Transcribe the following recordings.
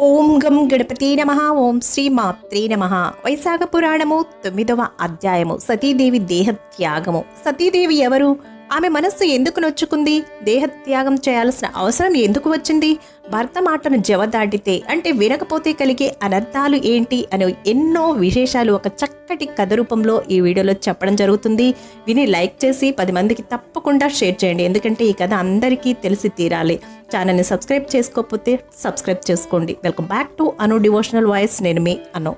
ఓం గం గణపతి నమః. ఓం శ్రీ మాత్రే నమః. వైశాఖ పురాణము 9వ అధ్యాయము. సతీదేవి దేహత్యాగము. సతీదేవి ఎవరు? ఆమె మనస్సు ఎందుకు నొచ్చుకుంది? దేహత్యాగం చేయాల్సిన అవసరం ఎందుకు వచ్చింది? భర్త మాటను జవదాటితే అంటే వినకపోతే కలిగే అనర్థాలు ఏంటి అని ఎన్నో విశేషాలు ఒక చక్కటి కథ రూపంలో ఈ వీడియోలో చెప్పడం జరుగుతుంది. విని లైక్ చేసి 10 మందికి తప్పకుండా షేర్ చేయండి. ఎందుకంటే ఈ కథ అందరికీ తెలిసి తీరాలి. ఛానల్ని సబ్స్క్రైబ్ చేసుకోకపోతే సబ్స్క్రైబ్ చేసుకోండి. Welcome back to Anu devotional voice. నేను మీ అను.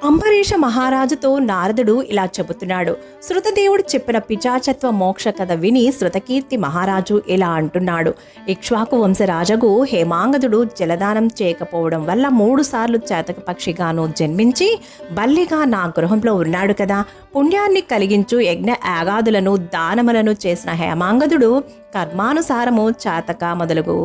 అంబరీష మహారాజుతో నారదుడు ఇలా చెబుతున్నాడు. శృతదేవుడు చెప్పిన పిచాచత్వ మోక్ష కథ విని శృతకీర్తి మహారాజు ఇలా అంటున్నాడు. ఇక్ష్వాకు వంశరాజగు హేమాంగదుడు జలదానం చేయకపోవడం వల్ల 3 సార్లు చేతక పక్షిగాను జన్మించి బల్లిగా నా గృహంలో ఉన్నాడు కదా. పుణ్యాన్ని కలిగించు యజ్ఞ యాగాదులను దానములను చేసిన హేమాంగదుడు కర్మానుసారము చేతక మొదలగు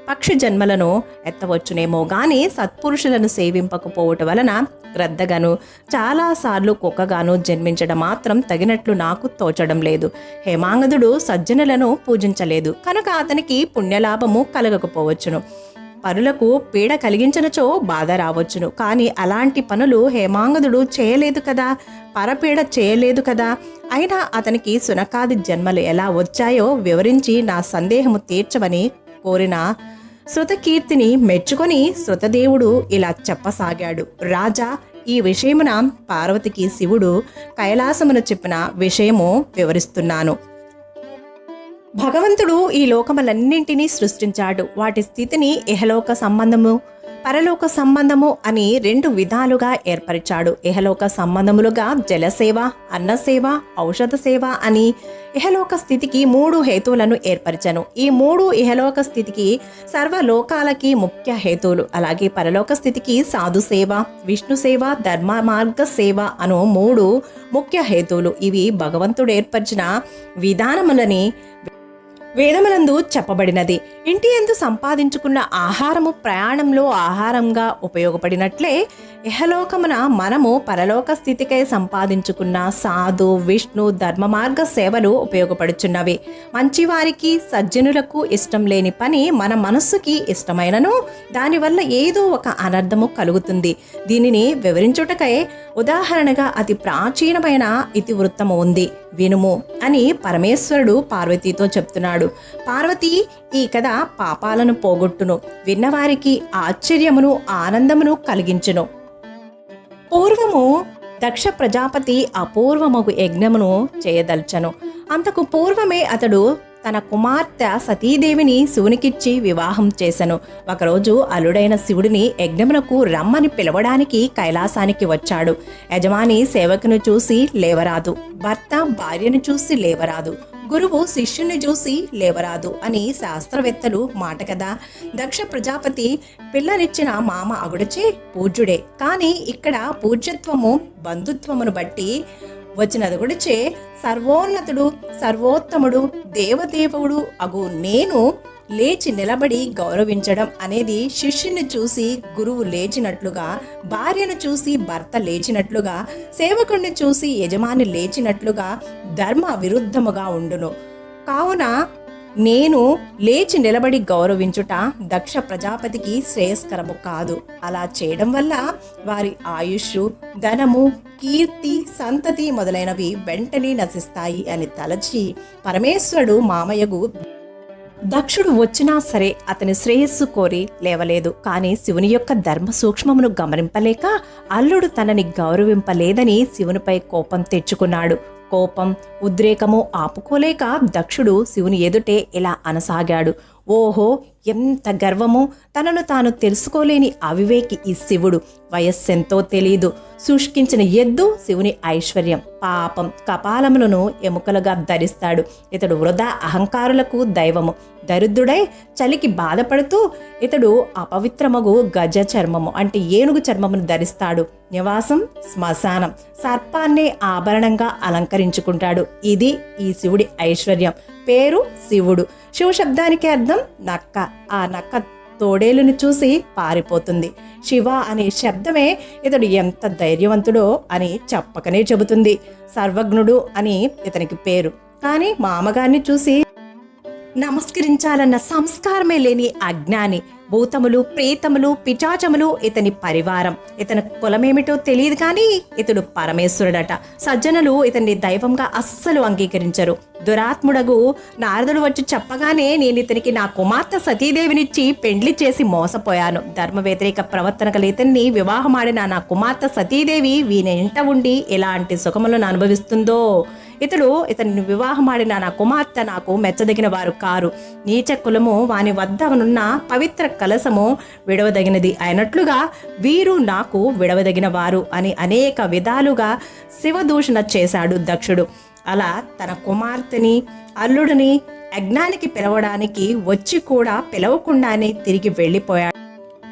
పక్షి జన్మలను ఎత్తవచ్చునేమో గాని సత్పురుషులను సేవింపకపోవటం వలన గ్రద్దగాను చాలాసార్లు కుక్కగాను జన్మించడం మాత్రం తగినట్లు నాకు తోచడం లేదు. హేమాంగదుడు సజ్జనులను పూజించలేదు కనుక అతనికి పుణ్యలాభము కలగకపోవచ్చును. పరులకు పీడ కలిగించనచో బాధ రావచ్చును. కానీ అలాంటి పనులు హేమాంగదుడు చేయలేదు కదా, పరపీడ చేయలేదు కదా. అయినా అతనికి సునకాది జన్మలు ఎలా వచ్చాయో వివరించి నా సందేహము తీర్చమని కోరిన శృతకీర్తిని మెచ్చుకొని శృతదేవుడు ఇలా చెప్పసాగాడు. రాజా, ఈ విషయమున పార్వతికి శివుడు కైలాసమును చెప్పిన విషయము వివరిస్తున్నాను. భగవంతుడు ఈ లోకములన్నింటినీ సృష్టించాడు. వాటి స్థితిని ఇహలోక సంబంధము పరలోక సంబంధము అని 2 విధాలుగా ఏర్పరిచాడు. ఇహలోక సంబంధములుగా జలసేవ, అన్నసేవ, ఔషధ సేవ అని ఇహలోక స్థితికి 3 హేతువులను ఏర్పరిచాను. ఈ 3 ఇహలోక స్థితికి సర్వలోకాలకి ముఖ్య హేతువులు. అలాగే పరలోక స్థితికి సాధు సేవ, విష్ణు సేవ, ధర్మ మార్గ సేవ అను 3 ముఖ్య హేతువులు. ఇవి భగవంతుడు ఏర్పరిచిన విధానములని వేదములందు చెప్పబడినది. ఇంటి యందు సంపాదించుకున్న ఆహారము ప్రయాణంలో ఆహారంగా ఉపయోగపడినట్లే ఇహలోకమున మనము పరలోక స్థితికై సంపాదించుకున్న సాధు, విష్ణు, ధర్మ మార్గ సేవలు ఉపయోగపడుచున్నవి. మంచివారికి సజ్జనులకు ఇష్టం లేని పని మన మనస్సుకి ఇష్టమైనను దానివల్ల ఏదో ఒక అనర్థము కలుగుతుంది. దీనిని వివరించుటకై ఉదాహరణగా అతి ప్రాచీనమైన ఇతివృత్తము ఉంది, వినుము అని పరమేశ్వరుడు పార్వతీతో చెప్తున్నాడు. పార్వతి, ఈ కథ పాపాలను పోగొట్టును, విన్నవారికి ఆశ్చర్యమును ఆనందమును కలిగించును. పూర్వము దక్ష ప్రజాపతి అపూర్వమగు యజ్ఞమును చేయదల్చను. అంతకు పూర్వమే అతడు తన కుమార్తె సతీదేవిని శివునికిచ్చి వివాహం చేసెను. ఒకరోజు అల్లుడైన శివుడిని యజ్ఞమునకు రమ్మని పిలవడానికి కైలాసానికి వచ్చాడు. యజమాని సేవకును చూసి లేవరాదు, భర్త భార్యను చూసి లేవరాదు, గురువు శిష్యుని చూసి లేవరాదు అని శాస్త్రవేత్తలు మాట కదా. దక్ష ప్రజాపతి పిల్లనిచ్చిన మామ అగుడచే పూజ్యుడే. కానీ ఇక్కడ పూజ్యత్వము బంధుత్వమును బట్టి వచ్చినదుగుడిచే సర్వోన్నతుడు, సర్వోత్తముడు, దేవదేవుడు అగు నేను లేచి నిలబడి గౌరవించడం అనేది శిష్యుని చూసి గురువు లేచినట్లుగా, భార్యను చూసి భర్త లేచినట్లుగా, సేవకుడిని చూసి యజమాని లేచినట్లుగా ధర్మ విరుద్ధముగా ఉండును. కావున నేను లేచి నిలబడి గౌరవించుట దక్ష ప్రజాపతికి శ్రేయస్కరము కాదు. అలా చేయడం వల్ల వారి ఆయుష్, ధనము, కీర్తి, సంతతి మొదలైనవి వెంటనే నశిస్తాయి అని తలచి పరమేశ్వరుడు మామయ్యకు దక్షుడు వచ్చినా సరే అతని శ్రేయస్సు కోరి లేవలేదు. కానీ శివుని యొక్క ధర్మ సూక్ష్మమును గమనింపలేక అల్లుడు తనని గౌరవింపలేదని శివునిపై కోపం తెచ్చుకున్నాడు. కోపం, ఉద్రేకము ఆపుకోలేక దక్షుడు శివుని ఎదుటే ఇలా అనసాగాడు. ఓహో, ఎంత గర్వము! తనను తాను తెలుసుకోలేని అవివేకి ఈ శివుడు. వయస్సెంతో తెలీదు. శుష్కించిన ఎద్దు శివుని ఐశ్వర్యం. పాపం, కపాలములను ఎముకలుగా ధరిస్తాడు. ఇతడు వృధా అహంకారులకు దైవము. దరిద్రుడై చలికి బాధపడుతూ ఇతడు అపవిత్రమగు గజ చర్మము అంటే ఏనుగు చర్మమును ధరిస్తాడు. నివాసం శ్మశానం. సర్పాన్నే ఆభరణంగా అలంకరించుకుంటాడు. ఇది ఈ శివుడి ఐశ్వర్యం. పేరు శివుడు. శివ శబ్దానికి అర్థం నక్క. ఆ నక్క తోడేలును చూసి పారిపోతుంది. శివ అనే శబ్దమే ఇతడు ఎంత ధైర్యవంతుడో అని చెప్పకనే చెబుతుంది. సర్వజ్ఞుడు అని ఇతనికి పేరు. కానీ మామగారిని చూసి నమస్కరించాలన్న సంస్కారమే లేని అజ్ఞాని. భూతములు, ప్రేతములు, పిచాచములు ఇతని పరివారం. ఇతని కులమేమిటో తెలియదు కానీ ఇతడు పరమేశ్వరుడట. సజ్జనులు ఇతన్ని దైవంగా అస్సలు అంగీకరించరు. దురాత్ముడగు నారదుడు వచ్చి చెప్పగానే నేను ఇతనికి నా కుమార్తె సతీదేవినిచ్చి పెండ్లి చేసి మోసపోయాను. ధర్మ వ్యతిరేక ప్రవర్తన గల ఇతన్ని వివాహమాడిన నా కుమార్తె సతీదేవి వీని ఇంట ఉండి ఎలాంటి సుఖములను అనుభవిస్తుందో. ఇతన్ని వివాహమాడిన నా కుమార్తె నాకు మెచ్చదగిన వారు కారు. నీచ కులము వాని వద్దనున్న పవిత్ర కలసము విడవదగినది అయినట్లుగా వీరు నాకు విడవదగిన వారు అని అనేక విధాలుగా శివదూషణ చేశాడు దక్షుడు. అలా తన కుమార్తెని, అల్లుడిని యజ్ఞానికి పిలవడానికి వచ్చి కూడా పిలవకుండానే తిరిగి వెళ్ళిపోయాడు.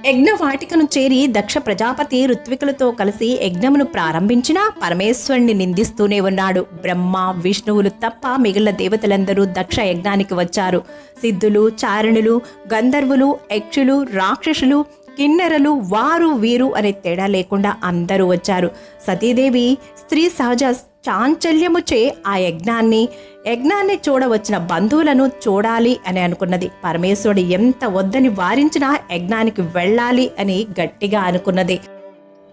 యజ్ఞవాటికను చేరి దక్ష ప్రజాపతి ఋత్వికులతో కలిసి యజ్ఞమును ప్రారంభించినా పరమేశ్వరుణ్ణి నిందిస్తూనే ఉన్నాడు. బ్రహ్మ, విష్ణువులు తప్ప మిగిలిన దేవతలందరూ దక్ష యజ్ఞానికి వచ్చారు. సిద్ధులు, చారణులు, గంధర్వులు, యక్షులు, రాక్షసులు, కిన్నెరలు, వారు వీరు అనే తేడా లేకుండా అందరూ వచ్చారు. సతీదేవి స్త్రీ సహజ చాంచల్యముచే ఆ యజ్ఞాన్ని చూడవచ్చిన బంధువులను చూడాలి అని అనుకున్నది. పరమేశ్వరుడు ఎంత వద్దని వారించినా యజ్ఞానికి వెళ్ళాలి అని గట్టిగా అనుకున్నది.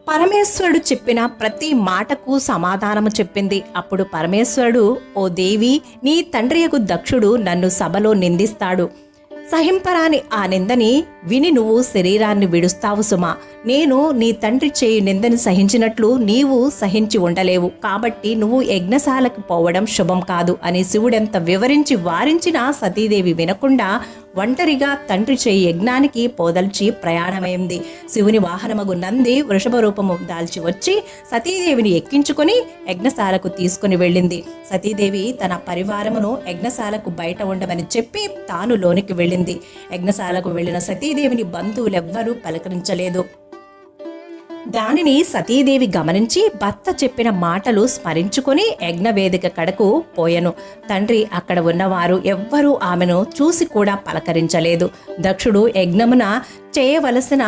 పరమేశ్వరుడు చెప్పిన ప్రతి మాటకు సమాధానము చెప్పింది. అప్పుడు పరమేశ్వరుడు, ఓ దేవి, నీ తండ్రియగు దక్షుడు నన్ను సభలో నిందిస్తాడు. సహింపరాని ఆ నిందని విని నువ్వు శరీరాన్ని విడుస్తావు సుమా. నేను నీ తండ్రి చేయు నిందని సహించినట్లు నీవు సహించి ఉండలేవు. కాబట్టి నువ్వు యజ్ఞశాలకు పోవడం శుభం కాదు అని శివుడెంత వివరించి వారించినా సతీదేవి వినకుండా ఒంటరిగా తండ్రి చేయి యజ్ఞానికి పోదల్చి ప్రయాణమైంది. శివుని వాహనమగు నంది వృషభ రూపము దాల్చి వచ్చి సతీదేవిని ఎక్కించుకొని యజ్ఞశాలకు తీసుకుని వెళ్ళింది. సతీదేవి తన పరివారమును యజ్ఞశాలకు బయట ఉండమని చెప్పి తాను లోనికి వెళ్ళింది. యజ్ఞశాలకు వెళ్ళిన సతీదేవిని బంధువులెవ్వరూ పలకరించలేదు. దానిని సతీదేవి గమనించి భర్త చెప్పిన మాటలు స్మరించుకొని యజ్ఞవేదిక కడకు పోయెను. తండ్రి అక్కడ ఉన్నవారు ఎవ్వరూ ఆమెను చూసి కూడా పలకరించలేదు. దక్షుడు యజ్ఞమున చేయవలసిన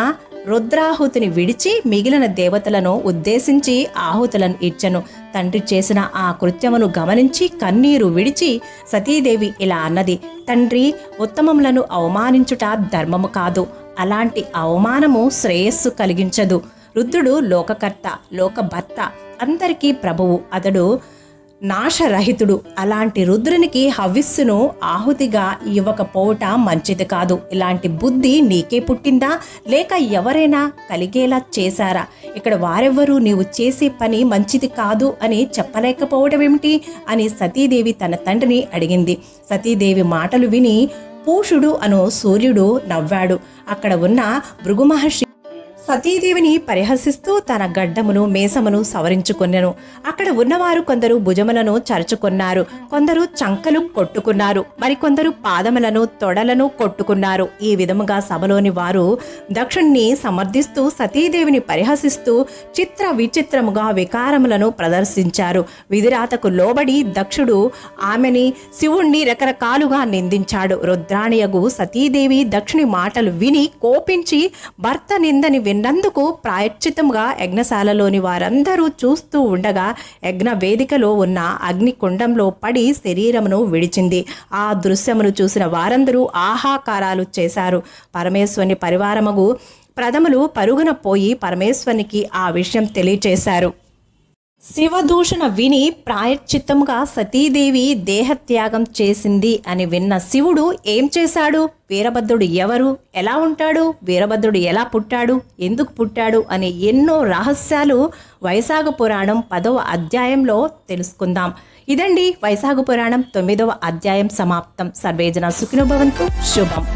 రుద్రాహుతిని విడిచి మిగిలిన దేవతలను ఉద్దేశించి ఆహుతులను ఇచ్చెను. తండ్రి చేసిన ఆ కృత్యమును గమనించి కన్నీరు విడిచి సతీదేవి ఇలా అన్నది, తండ్రి, ఉత్తమములను అవమానించుట ధర్మము కాదు. అలాంటి అవమానము శ్రేయస్సు కలిగించదు. రుద్రుడు లోకకర్త, లోకభర్త, అందరికీ ప్రభువు. అతడు నాశరహితుడు. అలాంటి రుద్రునికి హవిస్సును ఆహుతిగా ఇవ్వకపోవట మంచిది కాదు. ఇలాంటి బుద్ధి నీకే పుట్టిందా, లేక ఎవరైనా కలిగేలా చేశారా? ఇక్కడ వారెవ్వరూ నీవు చేసే పని మంచిది కాదు అని చెప్పలేకపోవడం ఏమిటి అని సతీదేవి తన తండ్రిని అడిగింది. సతీదేవి మాటలు విని పూషుడు అను సూర్యుడు నవ్వాడు. అక్కడ ఉన్న భృగు మహర్షి సతీదేవిని పరిహసిస్తూ తన గడ్డమును, మేసమును సవరించుకొన్నెను. అక్కడ ఉన్నవారు కొందరు భుజములను చరుచుకున్నారు, కొందరు చంకలు కొట్టుకున్నారు, మరికొందరు పాదములను, తొడలను కొట్టుకున్నారు. ఈ విధముగా సభలోని వారు దక్షుణ్ణి సమర్థిస్తూ సతీదేవిని పరిహసిస్తూ చిత్ర విచిత్రముగా వికారములను ప్రదర్శించారు. విధిరాతకు లోబడి దక్షుడు ఆమెని, శివుణ్ణి రకరకాలుగా నిందించాడు. రుద్రాణియగు సతీదేవి దక్షుని మాటలు విని కోపించి భర్త నిందని విన్నందుకు ప్రాయశ్చితంగా యజ్ఞశాలలోని వారందరూ చూస్తూ ఉండగా యజ్ఞ వేదికలో ఉన్న అగ్నికుండంలో పడి శరీరమును విడిచింది. ఆ దృశ్యమును చూసిన వారందరూ ఆహాకారాలు చేశారు. పరమేశ్వరుని పరివారమగు ప్రథములు పరుగున పోయి పరమేశ్వరునికి ఆ విషయం తెలియచేశారు. శివదూషణ విని ప్రాయశ్చిత్తముగా సతీదేవి దేహత్యాగం చేసింది అని విన్న శివుడు ఏం చేశాడు? వీరభద్రుడు ఎవరు, ఎలా ఉంటాడు, వీరభద్రుడు ఎలా పుట్టాడు, ఎందుకు పుట్టాడు అనే ఎన్నో రహస్యాలు వైశాఖ పురాణం 10వ అధ్యాయంలో తెలుసుకుందాం. ఇదండి వైశాఖ పురాణం 9వ అధ్యాయం సమాప్తం. సర్వేజన సుఖినో భవంతు. శుభం.